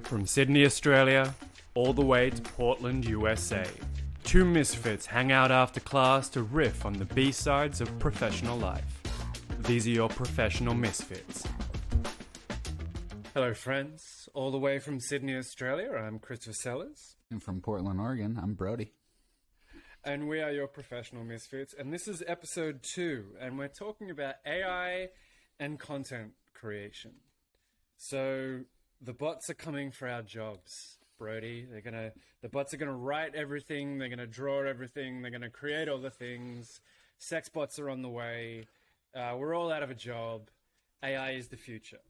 From Sydney, Australia, all the way to Portland, USA, two misfits hang out after class to riff on the B-sides of professional life. These are your Professional Misfits. Hello friends, all the way from Sydney, Australia, I'm Christopher Sellers. And from Portland, Oregon, I'm Brody. And we are your Professional Misfits, and this is episode 2, and we're talking about AI and content creation. So the bots are coming for our jobs, Brody. The bots are gonna write everything, they're gonna draw everything, they're gonna create all the things. Sex bots are on the way. We're all out of a job. AI is the future.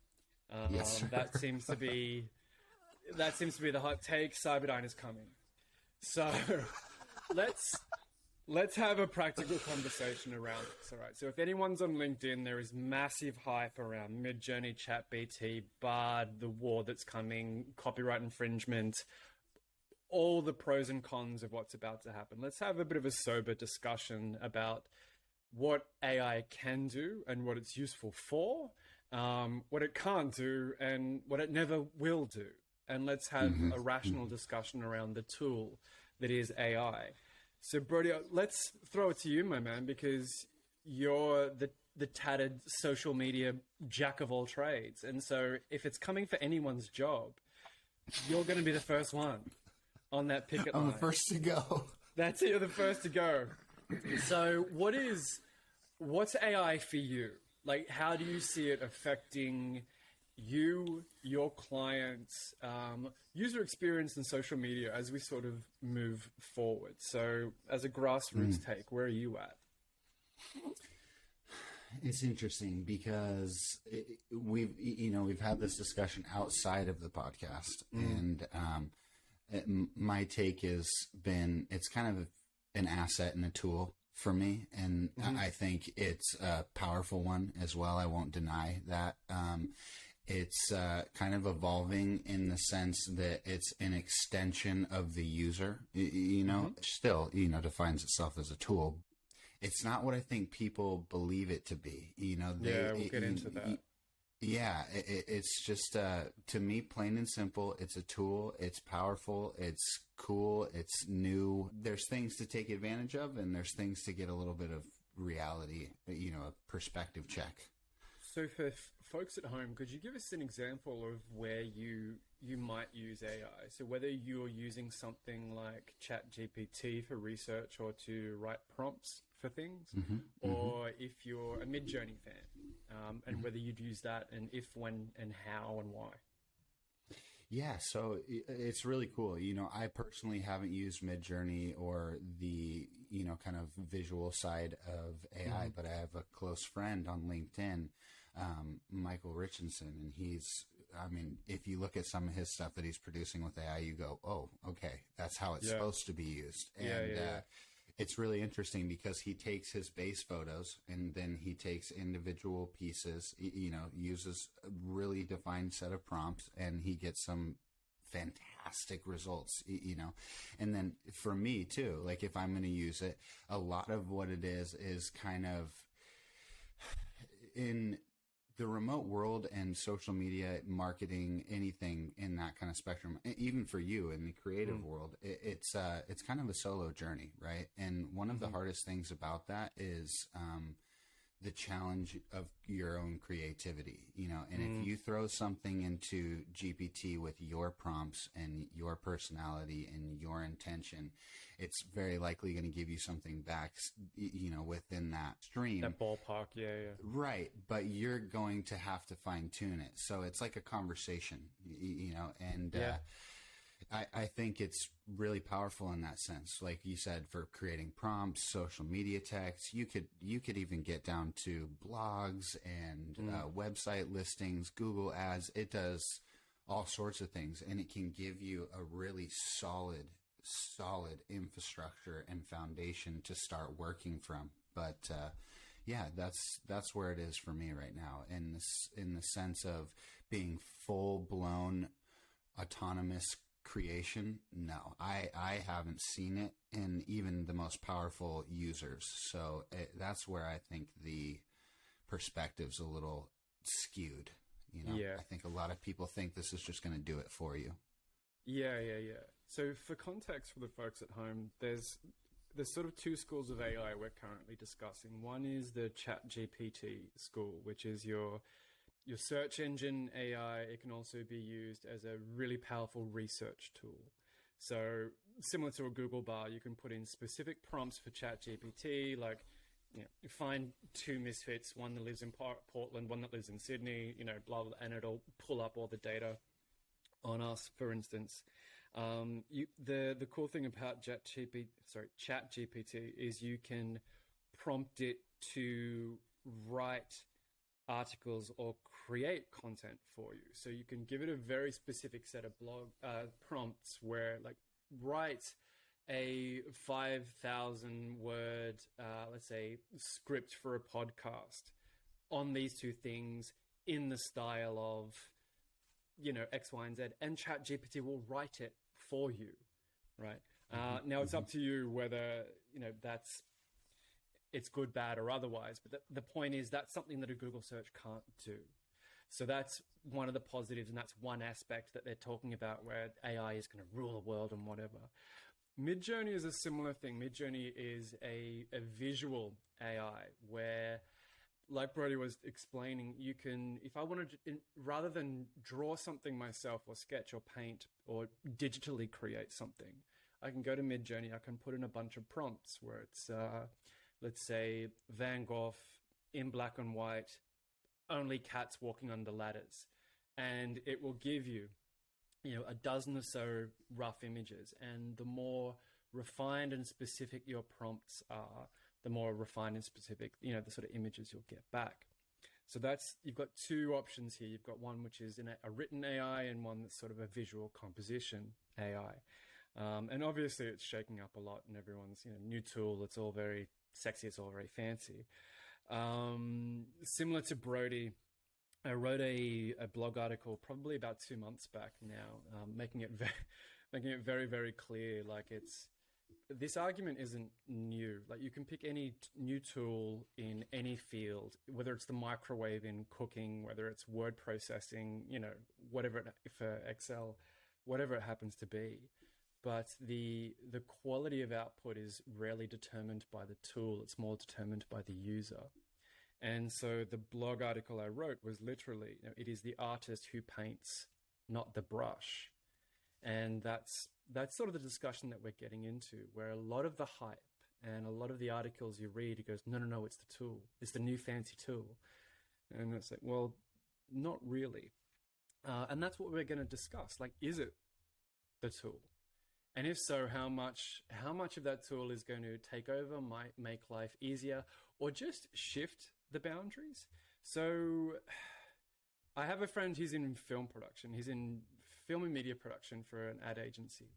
Yes, sir. That seems to be the hot take. Cyberdyne is coming. So let's have a practical conversation around this. All right. So if anyone's on LinkedIn, there is massive hype around MidJourney, ChatGPT, Bard, the war that's coming, copyright infringement, all the pros and cons of what's about to happen. Let's have a bit of a sober discussion about what AI can do and what it's useful for, what it can't do and what it never will do. And let's have a rational discussion around the tool that is AI. So, Brody, let's throw it to you, my man, because you're the tattered social media jack of all trades. And so if it's coming for anyone's job, you're going to be the first one on that picket line. I'm the first to go. That's it, you're the first to go. So what's AI for you? Like, how do you see it affecting you, your clients, user experience in social media as we sort of move forward? So as a grassroots take, where are you at? It's interesting because we've had this discussion outside of the podcast, and my take has been it's kind of an asset and a tool for me, and I think it's a powerful one as well. I won't deny that. It's kind of evolving in the sense that it's an extension of the user, still, defines itself as a tool. It's not what I think people believe it to be, We'll get into that. It's just, to me, plain and simple, it's a tool, it's powerful, it's cool, it's new. There's things to take advantage of, and there's things to get a little bit of reality, a perspective check. So for folks at home, could you give us an example of where you might use AI? So whether you're using something like ChatGPT for research or to write prompts for things, or if you're a MidJourney fan, and whether you'd use that, and if, when, and how, and why. Yeah, so it's really cool. I personally haven't used MidJourney or the, kind of visual side of AI, but I have a close friend on LinkedIn, Michael Richardson, and if you look at some of his stuff that he's producing with AI, you go, oh, okay, that's how it's supposed to be used. And it's really interesting because he takes his base photos and then he takes individual pieces, uses a really defined set of prompts, and he gets some fantastic results, And then for me too, like if I'm going to use it, a lot of what it is kind of in the remote world and social media marketing, anything in that kind of spectrum, even for you in the creative world, it's kind of a solo journey, right? And one of the hardest things about that is the challenge of your own creativity, and if you throw something into GPT with your prompts and your personality and your intention, it's very likely going to give you something back, within that stream. That ballpark, yeah. Right, but you're going to have to fine tune it. So it's like a conversation, and I think it's really powerful in that sense. Like you said, for creating prompts, social media text, you could even get down to blogs and website listings, Google ads. It does all sorts of things, and it can give you a really solid infrastructure and foundation to start working from. But that's where it is for me right now, in the sense of being full blown autonomous creation. No, I haven't seen it in even the most powerful users. So that's where I think the perspective's a little skewed. I think a lot of people think this is just going to do it for you. Yeah. So for context for the folks at home, there's sort of two schools of AI we're currently discussing. One is the ChatGPT school, which is your search engine AI. It can also be used as a really powerful research tool. So similar to a Google bar, you can put in specific prompts for ChatGPT, like, you find two misfits, one that lives in Portland, one that lives in Sydney, blah, blah, and it'll pull up all the data on us, for instance. The cool thing about ChatGPT is you can prompt it to write articles or create content for you. So you can give it a very specific set of blog prompts where, like, write a 5,000 word, let's say, script for a podcast on these two things in the style of, X, Y, and Z, and ChatGPT will write it for you, right? Now it's up to you whether, it's good, bad, or otherwise. But the point is that's something that a Google search can't do. So that's one of the positives, and that's one aspect that they're talking about where AI is going to rule the world and whatever. MidJourney is a similar thing. MidJourney is a visual AI where, like Brody was explaining, you can, if I wanted to, rather than draw something myself or sketch or paint or digitally create something, I can go to MidJourney. I can put in a bunch of prompts where it's, let's say, Van Gogh in black and white, only cats walking under ladders. And it will give you, a dozen or so rough images. And the more refined and specific your prompts are, the more refined and specific, the sort of images you'll get back. So you've got two options here. You've got one which is in a written AI and one that's sort of a visual composition AI. And obviously it's shaking up a lot, and everyone's, new tool. It's all very sexy. It's all very fancy. Similar to Brody, I wrote a blog article probably about 2 months back now, making it very, very clear. Like, this argument isn't new. Like, you can pick any new tool in any field, whether it's the microwave in cooking, whether it's word processing, whatever, for Excel, whatever it happens to be. But the quality of output is rarely determined by the tool. It's more determined by the user. And so the blog article I wrote was literally, it is the artist who paints, not the brush. And that's sort of the discussion that we're getting into, where a lot of the hype and a lot of the articles you read, it goes, no, it's the tool. It's the new fancy tool. And it's like, well, not really. And that's what we're going to discuss. Like, is it the tool? And if so, how much of that tool is going to take over, might make life easier, or just shift the boundaries? So I have a friend who's in film production. He's in film and media production for an ad agency.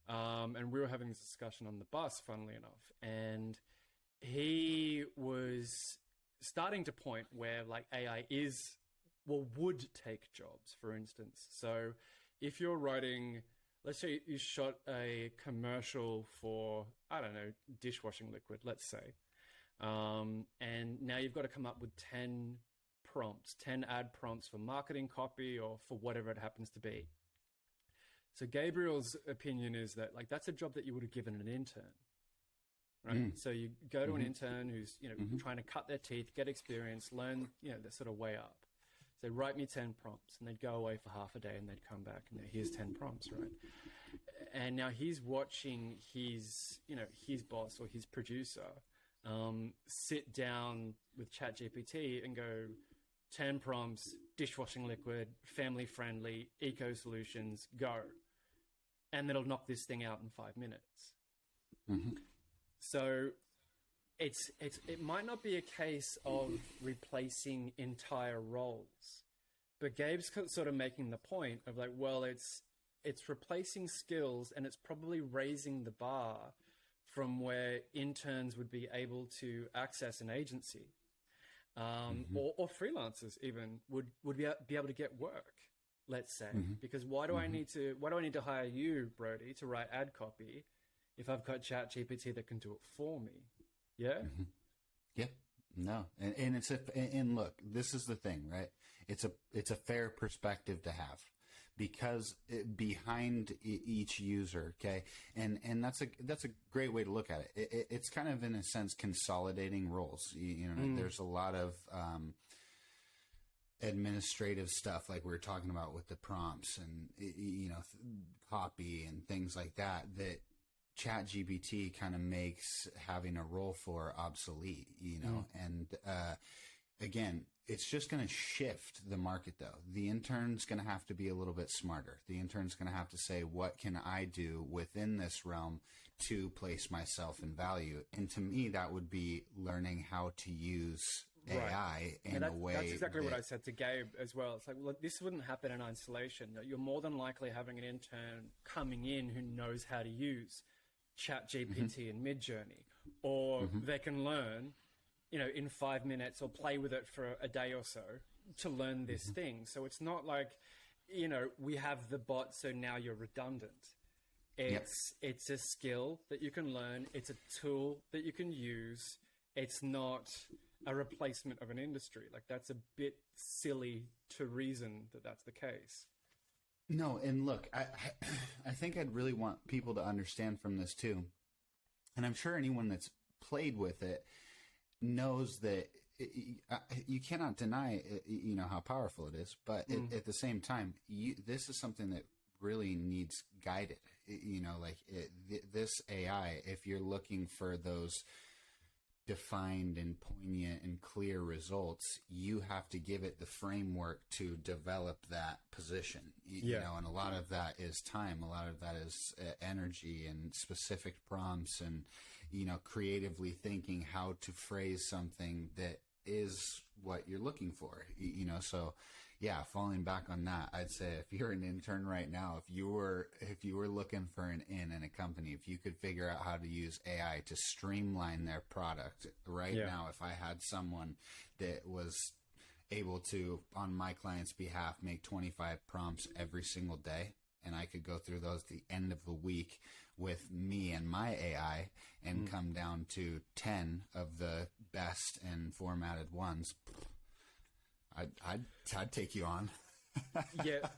And we were having this discussion on the bus, funnily enough. And he was starting to point where, like, AI would take jobs, for instance. So if you're writing, let's say you shot a commercial for, I don't know, dishwashing liquid, let's say. And now you've got to come up with 10 ad prompts for marketing copy or for whatever it happens to be. So Gabriel's opinion is that, like, that's a job that you would have given an intern, right? So you go to an intern who's, trying to cut their teeth, get experience, learn, the sort of way up. So write me 10 prompts, and they'd go away for half a day and they'd come back and here's 10 prompts, right? And now he's watching his boss or his producer sit down with ChatGPT and go, 10 prompts, dishwashing liquid, family friendly, eco solutions, go. And it'll knock this thing out in 5 minutes. So it might not be a case of replacing entire roles, but Gabe's sort of making the point of, like, well, it's replacing skills, and it's probably raising the bar from where interns would be able to access an agency, or freelancers even would be able to get work, let's say. Because why do I need to hire you, Brody, to write ad copy if I've got ChatGPT that can do it for me? Yeah. Yeah. No. And look, this is the thing, right? It's a fair perspective to have, because behind each user, okay, and that's a great way to look at it. It's kind of in a sense consolidating roles. There's a lot of administrative stuff like we were talking about with the prompts and copy and things like that ChatGPT kind of makes having a role for obsolete, and again, it's just going to shift the market though. The intern's going to have to be a little bit smarter. The intern's going to have to say, what can I do within this realm to place myself in value? And to me, that would be learning how to use AI in a way. That's exactly what I said to Gabe as well. It's like, look, this wouldn't happen in isolation. You're more than likely having an intern coming in who knows how to use ChatGPT and MidJourney, or they can learn, in 5 minutes or play with it for a day or so to learn this thing. So it's not like, we have the bot, so now you're redundant. It's a skill that you can learn. It's a tool that you can use. It's not a replacement of an industry. Like, that's a bit silly to reason that that's the case. No, and look, I think I'd really want people to understand from this too, and I'm sure anyone that's played with it knows that you cannot deny, how powerful it is, but at the same time, this is something that really needs guided. This AI, if you're looking for those defined and poignant and clear results, you have to give it the framework to develop that position. And a lot of that is time, a lot of that is energy and specific prompts and creatively thinking how to phrase something that is what you're looking for. So falling back on that, I'd say if you're an intern right now, if you were looking for an in a company, if you could figure out how to use AI to streamline their product now, if I had someone that was able to, on my client's behalf, make 25 prompts every single day, and I could go through those at the end of the week with me and my AI and come down to 10 of the best and formatted ones, I'd take you on. I'd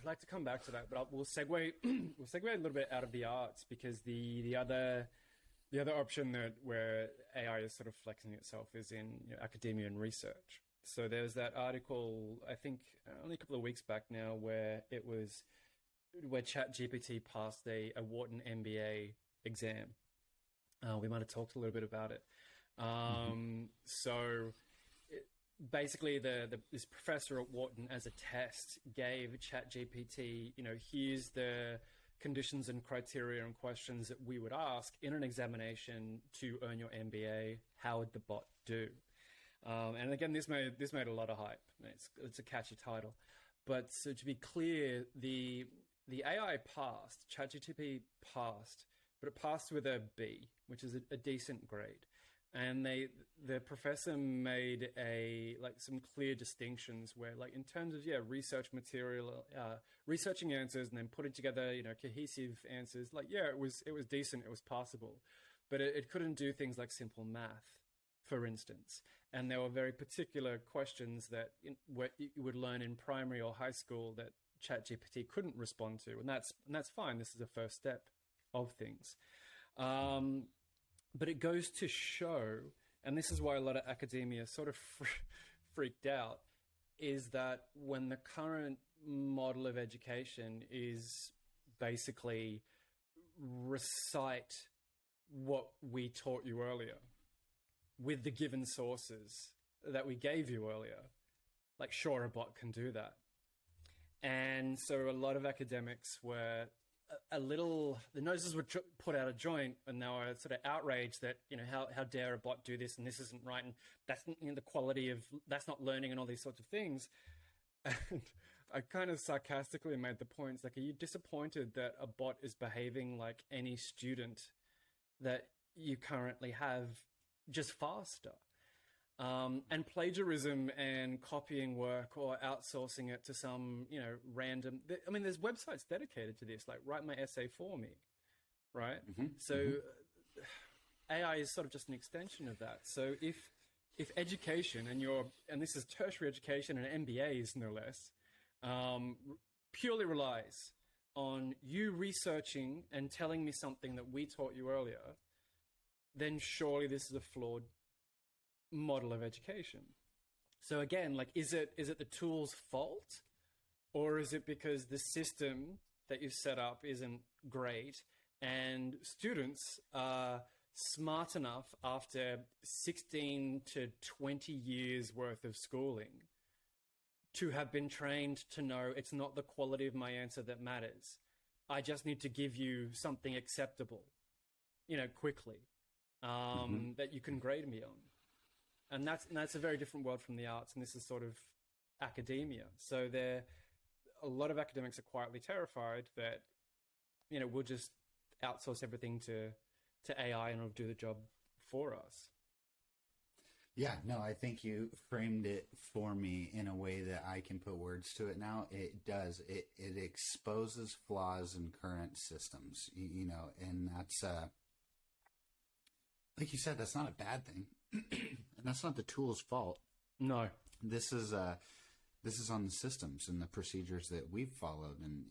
like to come back to that, but we'll segue a little bit out of the arts, because the other option where AI is sort of flexing itself is in academia and research. So there's that article, I think only a couple of weeks back now, where ChatGPT passed a Wharton MBA exam. We might have talked a little bit about it. So basically, this professor at Wharton, as a test, gave ChatGPT, here's the conditions and criteria and questions that we would ask in an examination to earn your MBA. How would the bot do? And again, this made a lot of hype. It's a catchy title, but so to be clear, the AI passed, ChatGPT passed, but it passed with a B, which is a decent grade. And the professor made some clear distinctions where, in terms of research material, researching answers and then putting together cohesive answers, it was decent, it was passable, but it couldn't do things like simple math, for instance. And there were very particular questions that you would learn in primary or high school that ChatGPT couldn't respond to, and that's fine. This is the first step of things. But it goes to show, and this is why a lot of academia sort of freaked out, is that when the current model of education is basically recite what we taught you earlier with the given sources that we gave you earlier, sure, a bot can do that. And so a lot of academics were the noses were put out of joint, and they were sort of outraged that, how dare a bot do this, and this isn't right, and that's the quality of, that's not learning, and all these sorts of things. And I kind of sarcastically made the points, are you disappointed that a bot is behaving like any student that you currently have, just faster? And plagiarism and copying work or outsourcing it to some, random... there's websites dedicated to this, write my essay for me, right? AI is sort of just an extension of that. So if education and this is tertiary education and MBAs no less, purely relies on you researching and telling me something that we taught you earlier, then surely this is a flawed model of education. So again, like, is it the tool's fault, or is it because the system that you've set up isn't great and students are smart enough after 16 to 20 years worth of schooling to have been trained to know it's not the quality of my answer that matters. I just need to give you something acceptable, quickly, that you can grade me on. And that's a very different world from the arts, and this is sort of academia. So a lot of academics are quietly terrified that, we'll just outsource everything to AI and it'll do the job for us. Yeah, no, I think you framed it for me in a way that I can put words to it now. It does. It exposes flaws in current systems, and that's, like you said, that's not a bad thing. And that's not the tool's fault. No. This is on the systems and the procedures that we've followed and,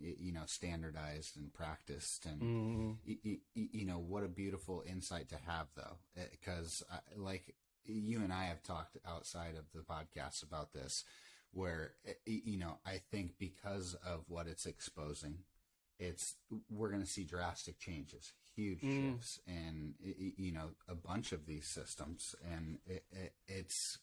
standardized and practiced. And, what a beautiful insight to have, though, because like you and I have talked outside of the podcast about this, where, I think because of what it's exposing, we're going to see drastic changes, huge shifts, and a bunch of these systems, and it's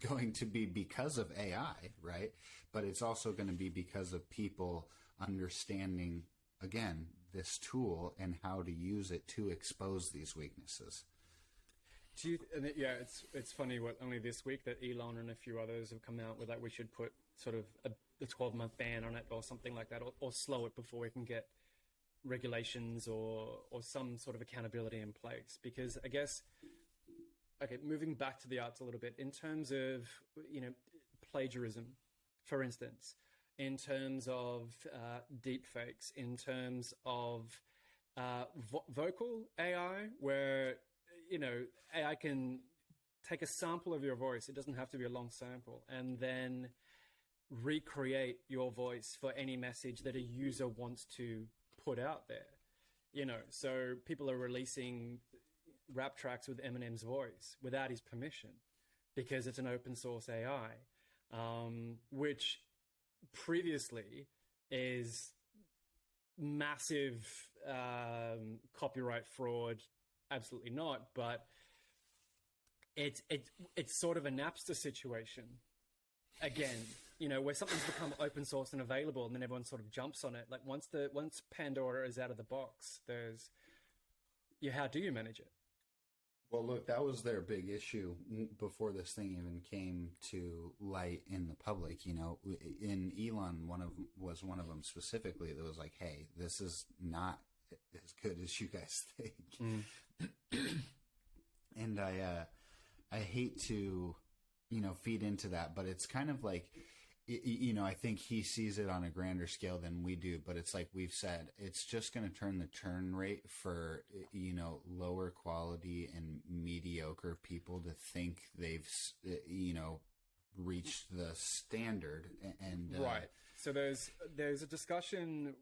going to be because of AI, right? But it's also going to be because of people understanding, again, this tool and how to use it to expose these weaknesses. It's funny what only this week that Elon and a few others have come out with, like, we should put sort of a 12-month ban on it or something like that, or slow it before we can get regulations or some sort of accountability in place. Because I guess, okay, moving back to the arts a little bit, in terms of, plagiarism, for instance, in terms of deep fakes, in terms of vocal AI, where, AI can take a sample of your voice, it doesn't have to be a long sample, and then recreate your voice for any message that a user wants to put out there. So people are releasing rap tracks with Eminem's voice without his permission because it's an open source AI, which previously is massive copyright fraud. Absolutely not. But it's sort of a Napster situation again, where something's become open source and available, and then everyone sort of jumps on it. Like once Pandora is out of the box, how do you manage it? Well, look, that was their big issue before this thing even came to light in the public. In Elon, was one of them specifically that was like, "Hey, this is not as good as you guys think." And I hate to, feed into that, but it's kind of like, I think he sees it on a grander scale than we do, but it's like we've said, it's just going to turn the churn rate for, lower quality and mediocre people to think they've, reached the standard. And right. So there's a discussion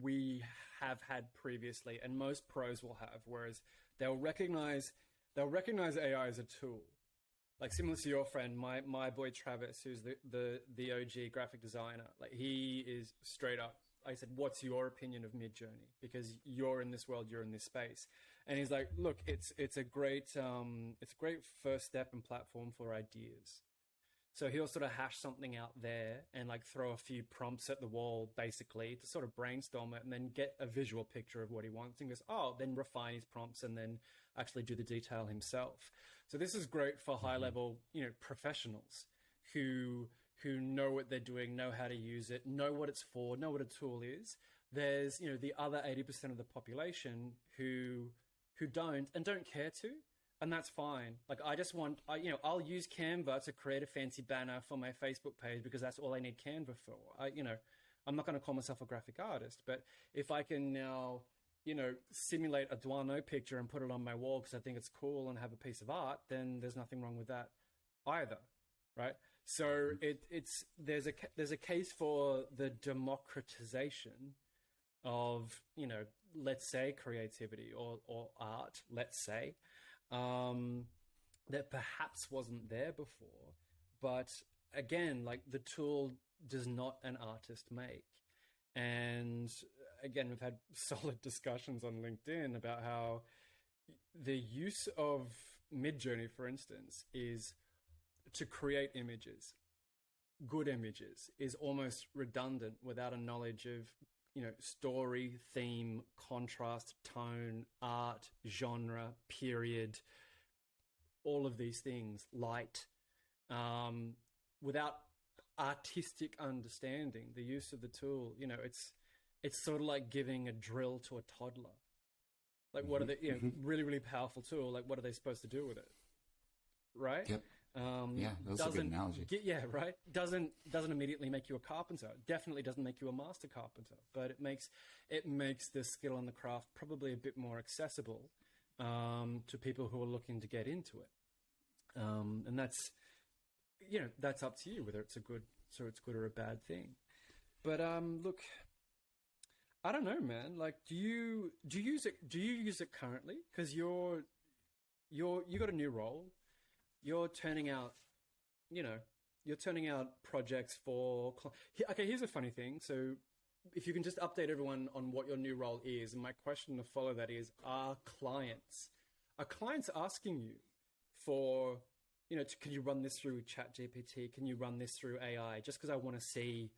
we have had previously, and most pros will have, whereas they'll recognize AI as a tool. Like similar to your friend, my boy Travis, who's the OG graphic designer, like he is straight up. I said, "What's your opinion of MidJourney? Because you're in this world, you're in this space." And he's like, "Look, it's a great first step and platform for ideas." So he'll sort of hash something out there and like throw a few prompts at the wall, basically, to sort of brainstorm it and then get a visual picture of what he wants. And goes, then refine his prompts and then actually do the detail himself. So this is great for high level, professionals who know what they're doing, know how to use it, know what it's for, know what a tool is. There's, the other 80% of the population who don't care to. And that's fine. Like, I just want, I'll use Canva to create a fancy banner for my Facebook page because that's all I need Canva for. I'm not going to call myself a graphic artist, but if I can now, simulate a Duano picture and put it on my wall because I think it's cool and have a piece of art, then there's nothing wrong with that either, right? So there's a case for the democratization of, let's say creativity or art, let's say, that perhaps wasn't there before. But again, like, the tool does not an artist make. And again, we've had solid discussions on LinkedIn about how the use of MidJourney, for instance, is to create images, good images, is almost redundant without a knowledge of, story, theme, contrast, tone, art, genre, period, all of these things, light. Without artistic understanding, the use of the tool, it's sort of like giving a drill to a toddler. Like, what are they, really, really powerful tool. Like, what are they supposed to do with it? Right? Yep. Yeah, that's a good analogy. Right? Doesn't immediately make you a carpenter. Definitely doesn't make you a master carpenter, but it makes the skill and the craft probably a bit more accessible to people who are looking to get into it. And that's up to you whether it's good or a bad thing. But look, I don't know, man. Like, do you use it? Do you use it currently? Because you got a new role. You're turning out projects for. Okay, here's a funny thing. So, if you can just update everyone on what your new role is, and my question to follow that is: Are clients asking you for, can you run this through ChatGPT? Can you run this through AI? Just because I want to see,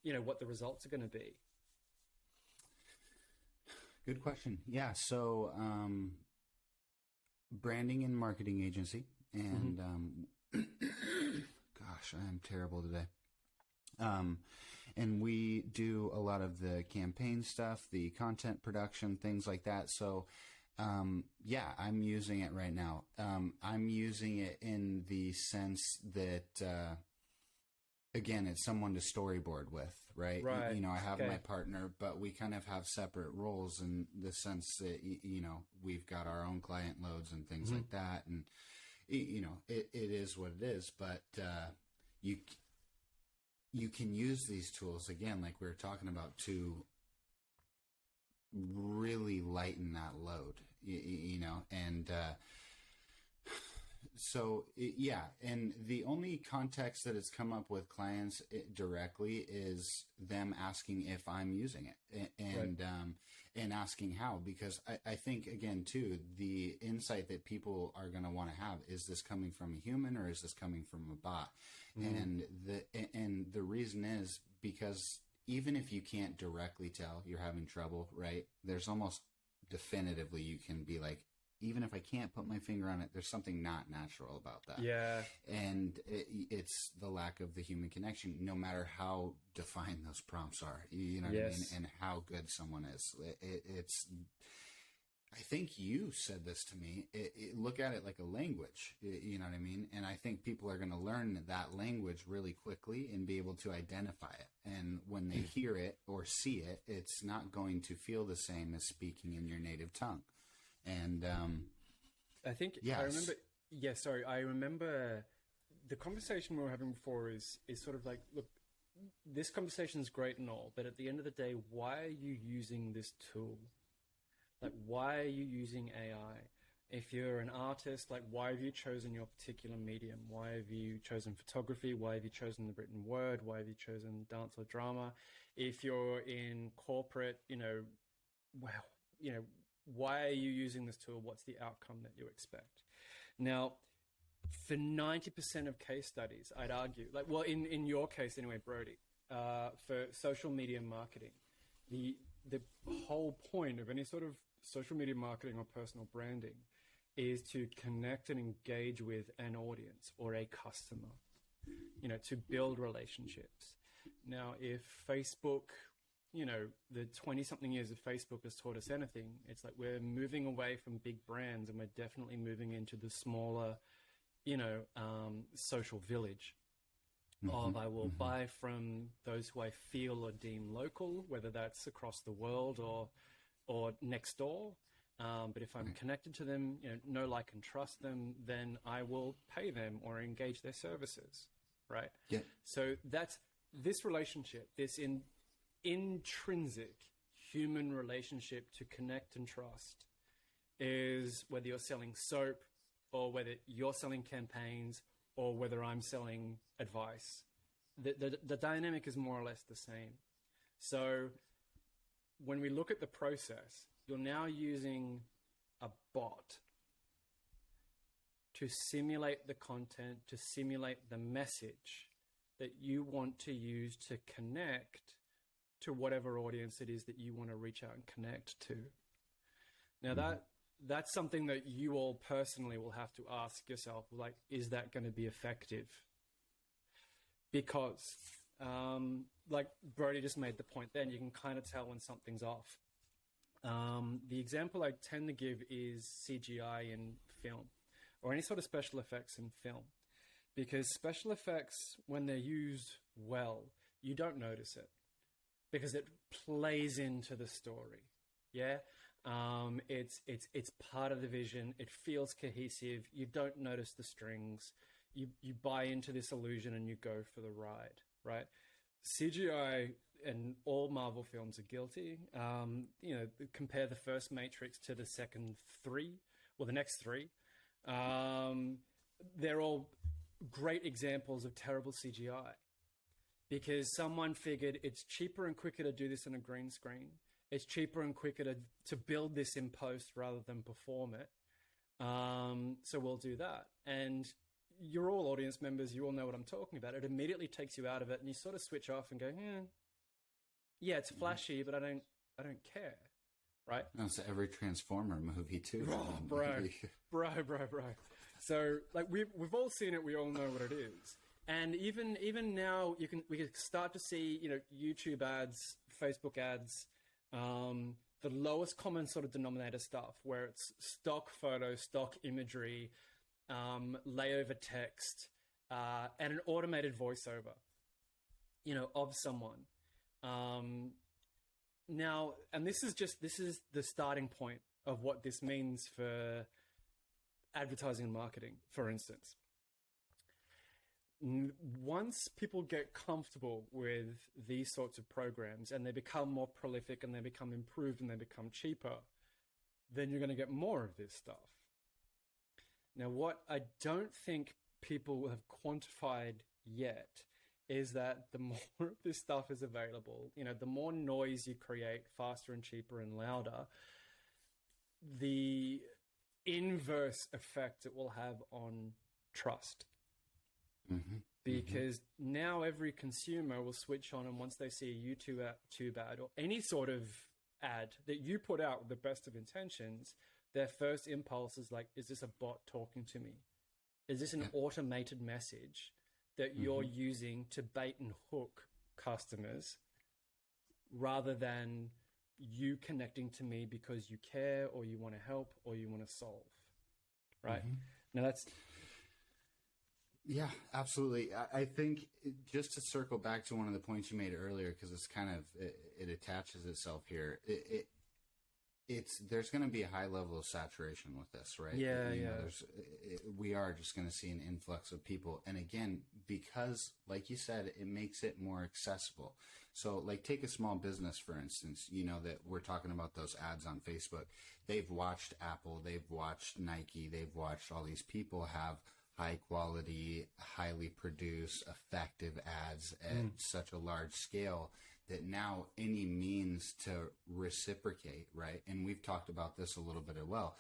what the results are going to be. Good question. Yeah. So, branding and marketing agency, and gosh, I am terrible today. And we do a lot of the campaign stuff, the content production, things like that. So, yeah, I'm using it right now. I'm using it in the sense that, again, it's someone to storyboard with, right? Right. I have my partner, but we kind of have separate roles in the sense that, we've got our own client loads and things like that. And, it is what it is, but, you can use these tools, again, like we were talking about, to really lighten that load, and so yeah. And the only context that it's come up with clients directly is them asking if I'm using it, and right. And asking how, because I think, again, too, the insight that people are going to want to have, is this coming from a human or is this coming from a bot? And the reason is because even if you can't directly tell, you're having trouble, right? There's almost definitively, you can be like, even if I can't put my finger on it, there's something not natural about that. Yeah. And it's the lack of the human connection, no matter how defined those prompts are, you know what I mean? And how good someone is. It's, I think you said this to me, look at it like a language, you know what I mean? And I think people are going to learn that language really quickly and be able to identify it. And when they hear it or see it, it's not going to feel the same as speaking in your native tongue. And I think I remember the conversation we were having before is sort of like, look, this conversation is great and all, but at the end of the day, why are you using this tool? Like, why are you using AI? If you're an artist, like, why have you chosen your particular medium? Why have you chosen photography? Why have you chosen the written word? Why have you chosen dance or drama? If you're in corporate, why are you using this tool? What's the outcome that you expect? Now, for 90% of case studies, I'd argue, in your case anyway, Brody, for social media marketing, the whole point of any sort of social media marketing or personal branding is to connect and engage with an audience or a customer, to build relationships. Now, if Facebook, the 20-something years of Facebook has taught us anything, it's like we're moving away from big brands and we're definitely moving into the smaller, social village of I will buy from those who I feel or deem local, whether that's across the world or next door. But if I'm connected to them, know, like, and trust them, then I will pay them or engage their services, right? Yeah. So that's this relationship, this intrinsic human relationship to connect and trust is whether you're selling soap or whether you're selling campaigns or whether I'm selling advice. The dynamic is more or less the same. So when we look at the process, you're now using a bot to simulate the content, to simulate the message that you want to use to connect to whatever audience it is that you want to reach out and connect to. Now that's something that you all personally will have to ask yourself, like, is that going to be effective? Because like Brody just made the point then, you can kind of tell when something's off. The example I tend to give is CGI in film or any sort of special effects in film, because special effects, when they're used well, you don't notice it because it plays into the story. Yeah. It's part of the vision. It feels cohesive. You don't notice the strings. You buy into this illusion and you go for the ride, right? CGI and all Marvel films are guilty. Compare the first Matrix to the second three, or the next three. They're all great examples of terrible CGI because someone figured it's cheaper and quicker to do this on a green screen. It's cheaper and quicker to build this in post rather than perform it. So we'll do that. And you're all audience members. You all know what I'm talking about. It immediately takes you out of it and you sort of switch off and go, yeah, it's flashy, but I don't care. Right? That's every Transformer movie too. Oh, bro. So like we've all seen it. We all know what it is. And even now we can start to see, YouTube ads, Facebook ads, the lowest common sort of denominator stuff where it's stock photos, stock imagery, layover text, and an automated voiceover, of someone. Now, and this is the starting point of what this means for advertising and marketing, for instance. Once people get comfortable with these sorts of programs and they become more prolific and they become improved and they become cheaper, then you're going to get more of this stuff. Now, what I don't think people have quantified yet is that the more of this stuff is available, the more noise you create faster and cheaper and louder, the inverse effect it will have on trust. Mm-hmm. Because now every consumer will switch on, and once they see a YouTube ad or any sort of ad that you put out with the best of intentions, their first impulse is like, is this a bot talking to me? Is this an automated message that you're using to bait and hook customers rather than you connecting to me because you care or you want to help or you want to solve, right? Now that's... Yeah, absolutely. I think just to circle back to one of the points you made earlier, because it's kind of, it attaches itself here. There's going to be a high level of saturation with this, right? Yeah. We are just going to see an influx of people. And again, because like you said, it makes it more accessible. So like take a small business, for instance, that we're talking about those ads on Facebook. They've watched Apple, they've watched Nike, they've watched all these people have high quality, highly produced, effective ads at such a large scale that now any means to reciprocate, right? And we've talked about this a little bit as well.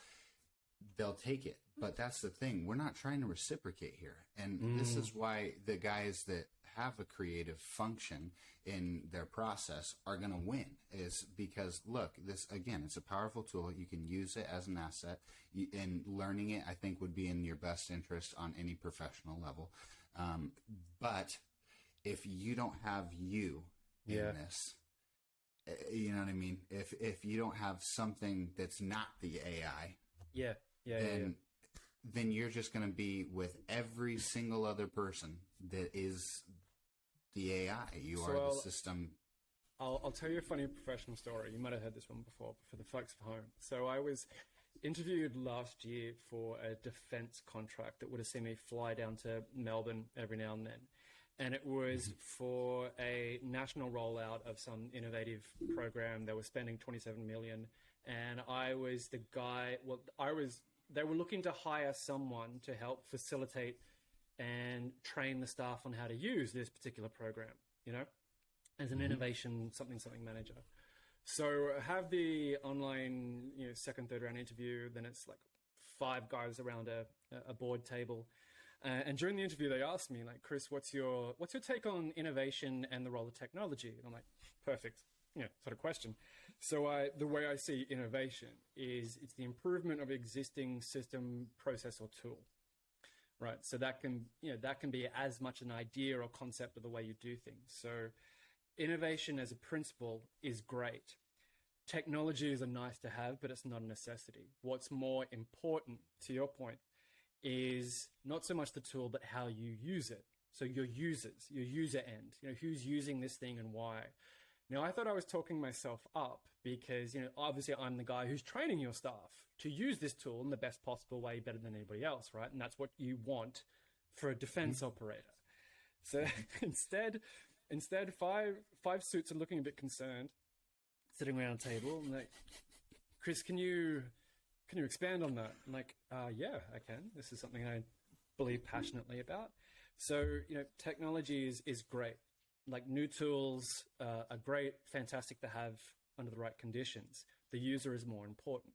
They'll take it. But that's the thing. We're not trying to reciprocate here. And this is why the guys that have a creative function in their process are going to win, is because, look, this, again, it's a powerful tool. You can use it as an asset. And learning it, I think, would be in your best interest on any professional level. But if you don't have you in this, you know what I mean? If you don't have something that's not the AI, then you're just going to be with every single other person that is the AI. You are the system. I'll tell you a funny professional story. You might have heard this one before, but for the folks at home. So I was interviewed last year for a defense contract that would have seen me fly down to Melbourne every now and then. And it was for a national rollout of some innovative program. They were spending 27 million. And I was the guy, they were looking to hire someone to help facilitate and train the staff on how to use this particular program, you know, as an innovation something manager. So have the online, you know, second, third round interview. Then it's like 5 guys around a board table. And during the interview, they asked me, like, Chris, what's your take on innovation and the role of technology? And I'm like, perfect, you know, sort of question. So the way I see innovation is it's the improvement of existing system, process, or tool, right? So that can be as much an idea or concept of the way you do things. So innovation as a principle is great. Technology is a nice to have, but it's not a necessity. What's more important, to your point, is not so much the tool, but how you use it. So your users, your user end, you know, who's using this thing and why. Now, I thought I was talking myself up because, you know, obviously I'm the guy who's training your staff to use this tool in the best possible way, better than anybody else, right? And that's what you want for a defense operator. So instead, five suits are looking a bit concerned, sitting around a table. I'm like, Chris, can you expand on that? I'm like, yeah, I can. This is something I believe passionately about. So, you know, technology is great. Like, new tools are great, fantastic to have under the right conditions. The user is more important.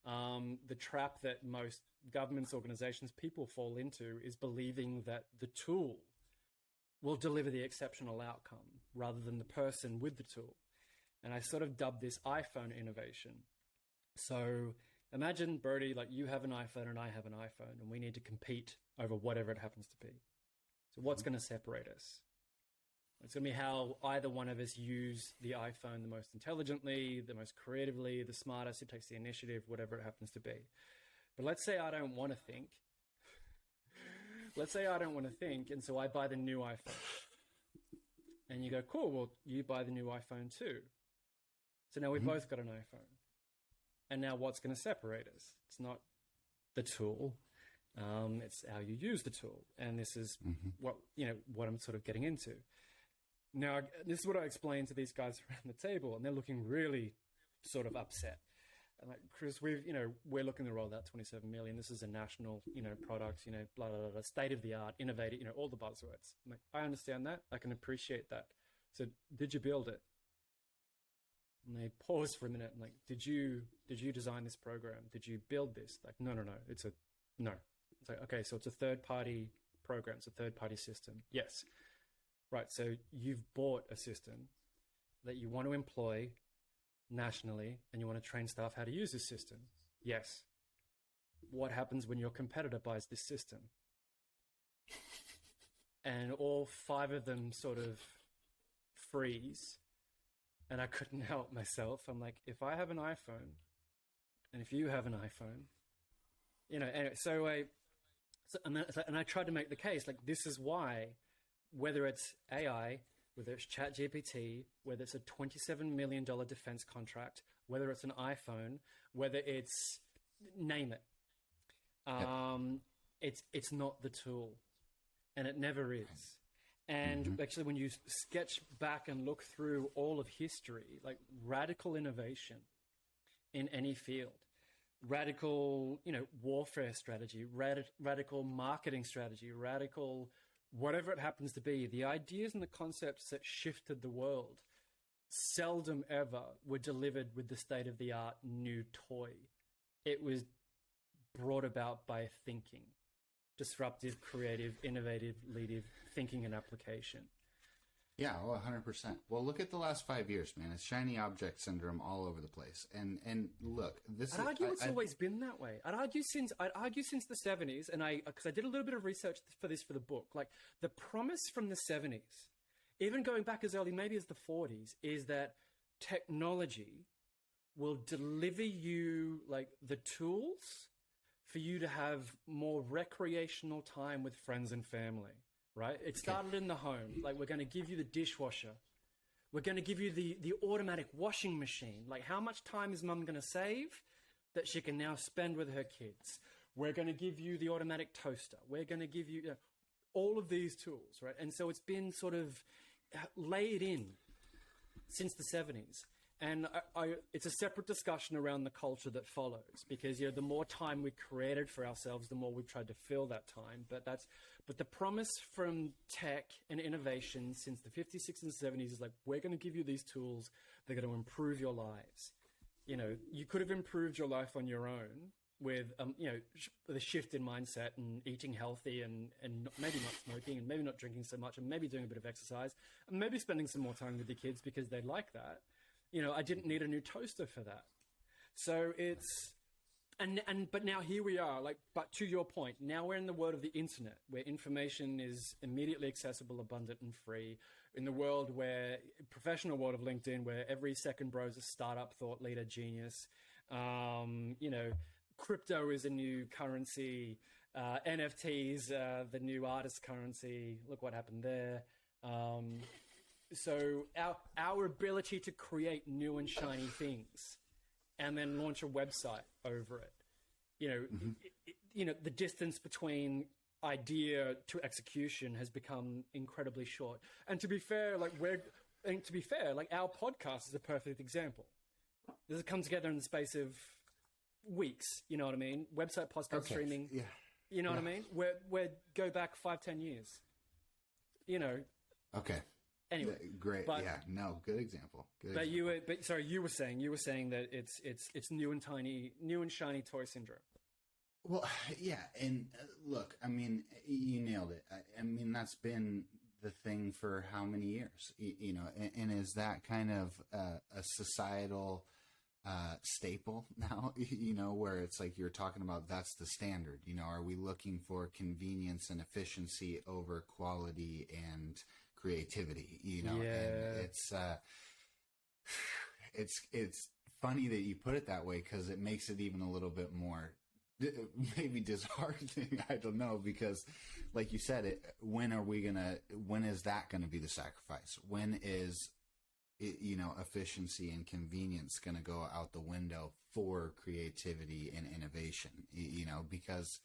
The trap that most governments, organizations, people fall into is believing that the tool will deliver the exceptional outcome rather than the person with the tool. And I sort of dubbed this iPhone innovation. So imagine, Brody, like, you have an iPhone and I have an iPhone, and we need to compete over whatever it happens to be. So what's going to separate us? It's going to be how either one of us use the iPhone the most intelligently, the most creatively, the smartest, who takes the initiative, whatever it happens to be. But let's say I don't want to think. And so I buy the new iPhone. And you go, cool, well, you buy the new iPhone too. So now we've both got an iPhone. And now what's going to separate us? It's not the tool. It's how you use the tool. And this is what I'm sort of getting into. Now, this is what I explained to these guys around the table, and they're looking really sort of upset. I'm like, Chris, we're looking to roll out 27 million. This is a national, product, blah, blah, blah, state of the art, innovative, all the buzzwords. I'm like, I understand that. I can appreciate that. So did you build it? And they pause for a minute. I'm like, did you design this program? Did you build this? Like, no. No. It's like, okay, so it's a third-party program. It's a third-party system. Yes. Right. So you've bought a system that you want to employ nationally, and you want to train staff how to use this system. Yes. What happens when your competitor buys this system? And all 5 of them sort of freeze. And I couldn't help myself. I'm like, if I have an iPhone, and if you have an iPhone, anyway, and I tried to make the case, like, this is why, whether it's AI, whether it's ChatGPT, whether it's a $27 million defense contract, whether it's an iPhone, whether it's, name it. It's not the tool, and it never is. And actually, when you sketch back and look through all of history, like, radical innovation in any field, radical, warfare strategy, radical marketing strategy, radical whatever it happens to be, the ideas and the concepts that shifted the world seldom ever were delivered with the state-of-the-art new toy. It was brought about by thinking. Disruptive, creative, innovative, leading thinking and application. Yeah, 100%. Well, look at the last 5 years, man. It's shiny object syndrome all over the place. And look, I'd argue it's always been that way. I'd argue since the 70s, and because I did a little bit of research for the book. Like, the promise from the 70s, even going back as early maybe as the 40s, is that technology will deliver you, like, the tools for you to have more recreational time with friends and family. Right? It started in the home. Like, we're going to give you the dishwasher. We're going to give you the automatic washing machine. Like, how much time is mum going to save that she can now spend with her kids? We're going to give you the automatic toaster. We're going to give you all of these tools, right? And so it's been sort of laid in since the 70s. And it's a separate discussion around the culture that follows, because the more time we created for ourselves, the more we've tried to fill that time. But the promise from tech and innovation since the 50s, 60s, and 70s is like, we're going to give you these tools. They're going to improve your lives. You could have improved your life on your own with, the shift in mindset and eating healthy and maybe not smoking and maybe not drinking so much and maybe doing a bit of exercise and maybe spending some more time with your kids because they like that. I didn't need a new toaster for that. So it's, but now here we are, but to your point, now we're in the world of the internet where information is immediately accessible, abundant, and free. In the world professional world of LinkedIn, where every second bro is a startup, thought leader, genius. Crypto is a new currency. NFTs, the new artist currency. Look what happened there. So our ability to create new and shiny things and then launch a website over it, the distance between idea to execution has become incredibly short. And to be fair, our podcast is a perfect example. This has come together in the space of weeks, you know what I mean? Website, podcast, streaming, you know what I mean? We're go back 5-10 years, Okay. Anyway, great. Good example. But you were saying that it's new and shiny toy syndrome. Well, yeah, and look, I mean, you nailed it. I mean, that's been the thing for how many years, and is that kind of a societal staple now, where it's like you're talking about that's the standard, are we looking for convenience and efficiency over quality and creativity, and it's funny that you put it that way, because it makes it even a little bit more maybe disheartening. I don't know, because like you said, when is that going to be the sacrifice? When is efficiency and convenience going to go out the window for creativity and innovation, because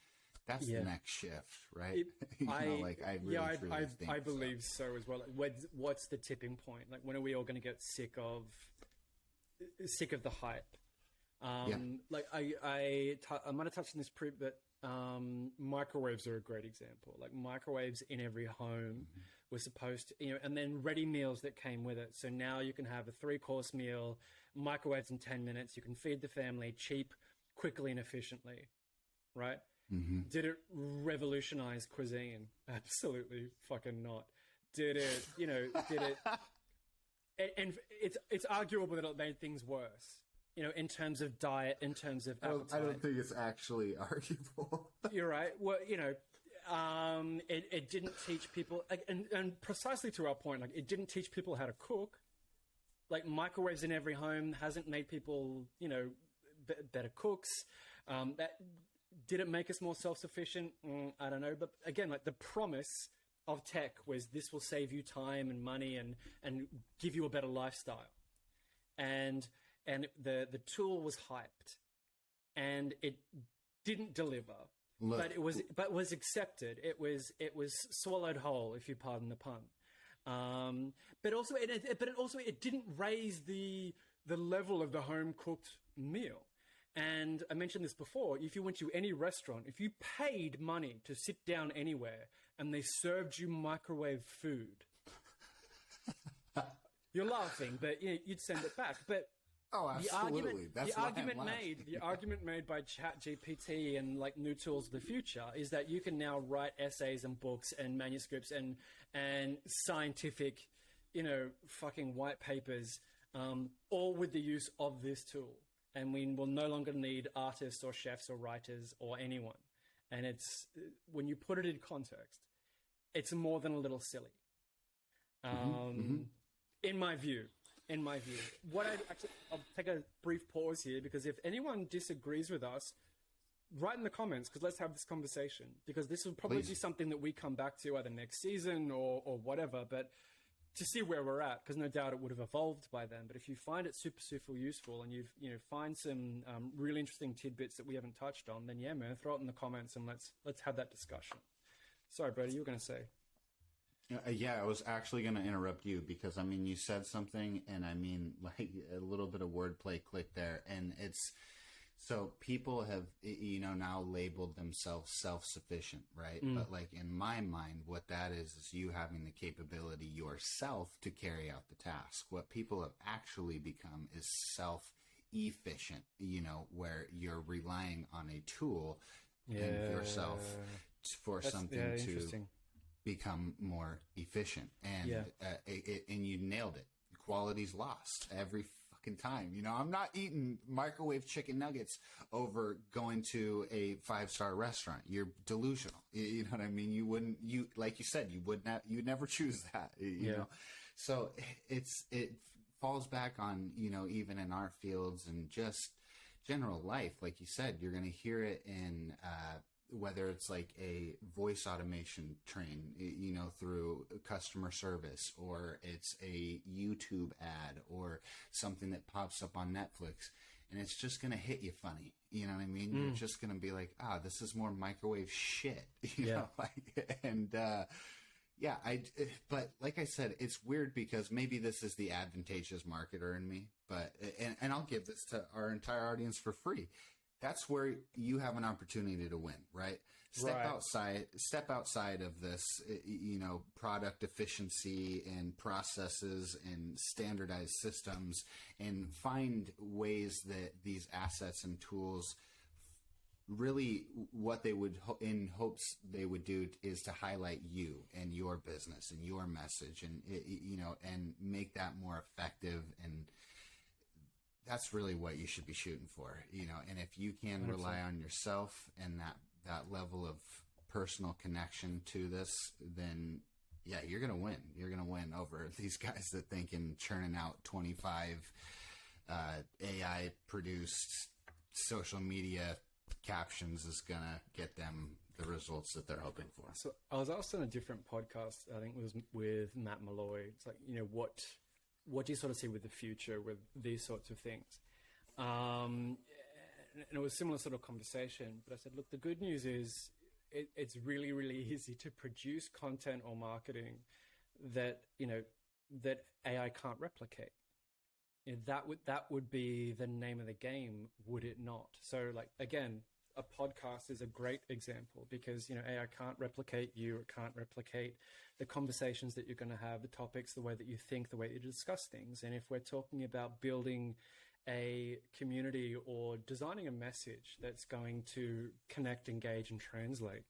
that's the next shift, right? I believe so as well. What's the tipping point? Like, when are we all going to get sick of the hype? I'm going to touch on this but microwaves are a great example. Like, microwaves in every home were supposed to, and then ready meals that came with it. So now you can have a 3-course meal, microwaves in 10 minutes. You can feed the family cheap, quickly, and efficiently, right? Mm-hmm. Did it revolutionize cuisine? Absolutely fucking not. Did it, did it? And it's arguable that it made things worse, in terms of diet, in terms of appetite. I don't think it's actually arguable. You're right. Well, it didn't teach people, and precisely to our point, it didn't teach people how to cook. Like, microwaves in every home hasn't made people, better cooks. Did it make us more self-sufficient? I don't know. But again, the promise of tech was this will save you time and money and give you a better lifestyle. And the tool was hyped, and it didn't deliver. Look, but it was accepted. It was swallowed whole, if you pardon the pun. But it didn't raise the level of the home cooked meal. And I mentioned this before. If you went to any restaurant, if you paid money to sit down anywhere and they served you microwave food, you're laughing, but you'd send it back. But absolutely. The argument made by ChatGPT and new tools of the future is that you can now write essays and books and manuscripts and scientific, fucking white papers, all with the use of this tool. And we will no longer need artists or chefs or writers or anyone. And it's, when you put it in context, it's more than a little silly. In my view. I'll take a brief pause here, because if anyone disagrees with us, write in the comments, because let's have this conversation, because this will probably be something that we come back to either next season or whatever, but to see where we're at, because no doubt it would have evolved by then. But if you find it super, super useful and you find some really interesting tidbits that we haven't touched on, then yeah, man, throw it in the comments and let's have that discussion. Sorry, Brady, you were going to say. Yeah, I was actually going to interrupt you because, I mean, you said something and I mean, like a little bit of wordplay clicked there. And it's so people have, now labeled themselves self-sufficient, right? But like in my mind, what that is you having the capability yourself to carry out the task. What people have actually become is self-efficient, where you're relying on a tool and yourself for something to become more efficient. And and you nailed it. Quality's lost every fucking time. I'm not eating microwave chicken nuggets over going to a 5-star restaurant. You're delusional. You know what I mean? Like you said, you'd never choose that. Know. So it falls back on, even in our fields and just general life. Like you said, you're going to hear it in, whether it's like a voice automation train, through customer service, or it's a YouTube ad or something that pops up on Netflix, and it's just going to hit you funny. You know what I mean? You're just going to be like, this is more microwave shit, know, but like I said, it's weird because maybe this is the advantageous marketer in me, but, and I'll give this to our entire audience for free. That's where you have an opportunity to win, right? Step outside of this, product efficiency and processes and standardized systems, and find ways that these assets and tools really what they would in hopes they would do is to highlight you and your business and your message, and and make that more effective. And that's really what you should be shooting for, and if you can 100%. Rely on yourself and that level of personal connection to this, then you're going to win. You're going to win over these guys that think in churning out 25 AI produced social media captions is going to get them the results that they're hoping for. So I was asked on a different podcast, I think it was with Matt Malloy. It's like, what do you sort of see with the future with these sorts of things? And it was a similar sort of conversation, but I said, look, the good news is it's really, really easy to produce content or marketing that, that AI can't replicate. That would be the name of the game, would it not? So like, again, a podcast is a great example because, AI can't replicate you. It can't replicate the conversations that you're going to have, the topics, the way that you think, the way that you discuss things. And if we're talking about building a community or designing a message that's going to connect, engage, and translate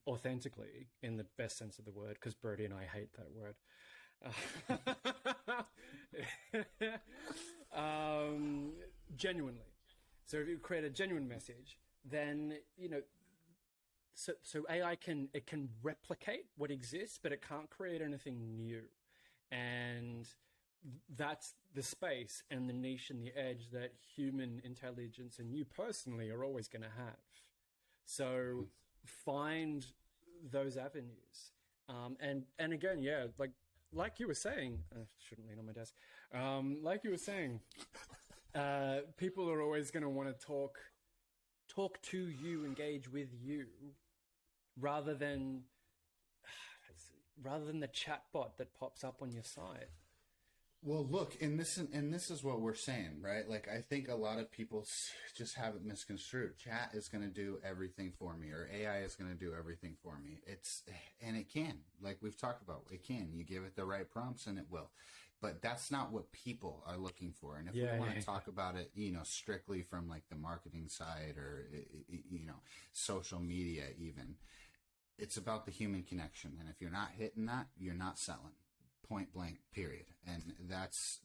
authentically in the best sense of the word, because Brody and I hate that word. Genuinely. So if you create a genuine message, then, so AI can replicate what exists, but it can't create anything new. And that's the space and the niche and the edge that human intelligence and you personally are always going to have. So find those avenues. And again, like you were saying, I shouldn't lean on my desk. Like you were saying, people are always going to want to talk to you, engage with you, rather than the chatbot that pops up on your site. Well, look, and this is what we're saying, right? Like, I think a lot of people just have it misconstrued. Chat is going to do everything for me, or AI is going to do everything for me. And it can, like we've talked about, it can. You give it the right prompts and it will. But that's not what people are looking for. And if we want to talk about it, strictly from like the marketing side or, social media even, it's about the human connection. And if you're not hitting that, you're not selling. Point blank, period. And that's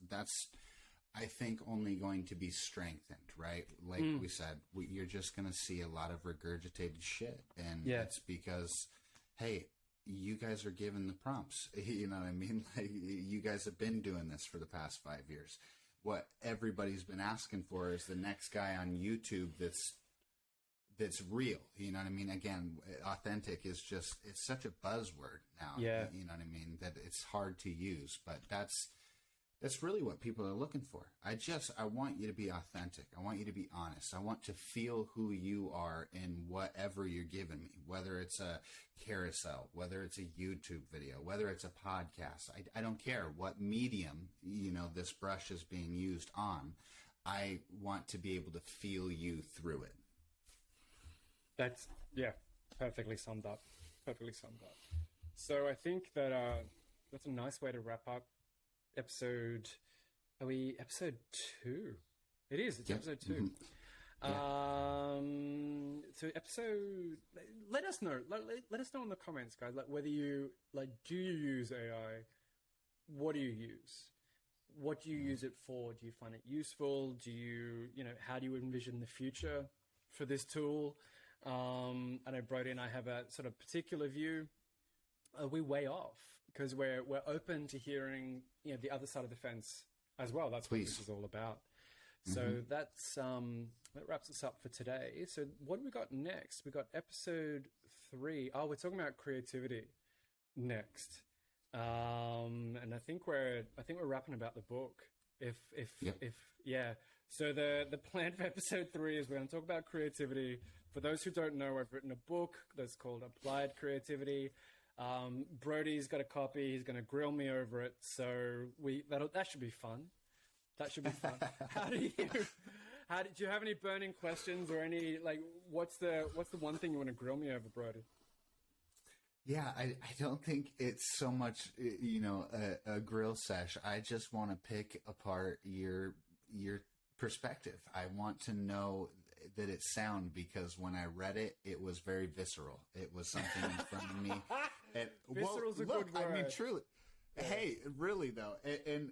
I think only going to be strengthened, right? Like we said, you're just going to see a lot of regurgitated shit. And it's because, hey, you guys are given the prompts. You know what I mean? Like, you guys have been doing this for the past 5 years. What everybody's been asking for is the next guy on YouTube that's real. You know what I mean? Again, authentic is just, it's such a buzzword now. Yeah. You know what I mean? That it's hard to use, but that's That's really what people are looking for. I want you to be authentic. I want you to be honest. I want to feel who you are in whatever you're giving me, whether it's a carousel, whether it's a YouTube video, whether it's a podcast. I don't care what medium, this brush is being used on. I want to be able to feel you through it. That's, perfectly summed up. Perfectly summed up. So I think that that's a nice way to wrap up episode 2? It is. It's episode 2. Mm-hmm. So let us know. Let us know in the comments, guys. Like whether you do you use AI? What do you use? What do you use it for? Do you find it useful? Do you how do you envision the future for this tool? I know Brody and I have a sort of particular view. We way off because we're open to hearing the other side of the fence as well. That's what this is all about. So that's that wraps us up for today. So what do we got next? We got episode 3. Oh, we're talking about creativity next. And I think we're rapping about the book. So the plan for episode 3 is we're going to talk about creativity. For those who don't know, I've written a book that's called Applied Creativity. Brody's got a copy. He's going to grill me over it. So that should be fun. That should be fun. Do you have any burning questions or any, what's the one thing you want to grill me over, Brody? Yeah, I don't think it's so much, a grill sesh. I just want to pick apart your perspective. I want to know that it's sound because when I read it, it was very visceral. It was something in front of me. And, Visceral's a good word. I mean, truly. Yeah. Hey, really though. And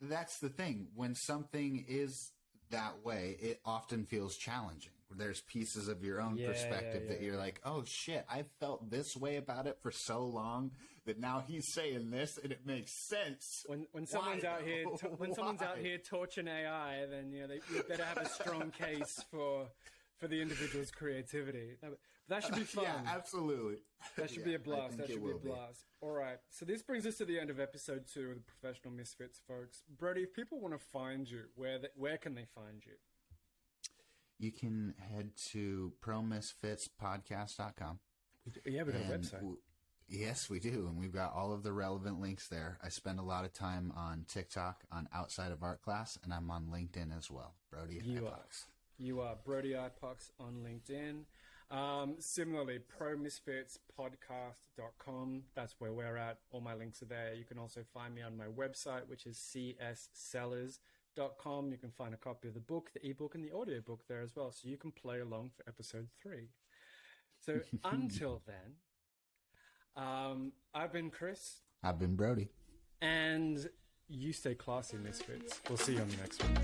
that's the thing. When something is that way, it often feels challenging. There's pieces of your own perspective that you're like, oh shit, I felt this way about it for so long that now he's saying this and it makes sense. When someone's out here torching AI, then they better have a strong case for the individual's creativity. That should be fun. Yeah, absolutely. That should be a blast. That should be a blast. All right. So this brings us to the end of episode 2 of the Professional Misfits, folks. Brody, if people want to find you, where can they find you? You can head to promisfitspodcast.com. Yeah, we have a website. Yes, we do. And we've got all of the relevant links there. I spend a lot of time on TikTok, on Outside of Art Class, and I'm on LinkedIn as well. Brody Ipox. You are Brody Ipox on LinkedIn. Similarly, promisfitspodcast.com. That's where we're at. All my links are there. You can also find me on my website, which is cssellers.com. You can find a copy of the book, the ebook, and the audiobook there as well. So you can play along for episode 3. So until then, I've been Chris. I've been Brody. And you stay classy, Misfits. We'll see you on the next one.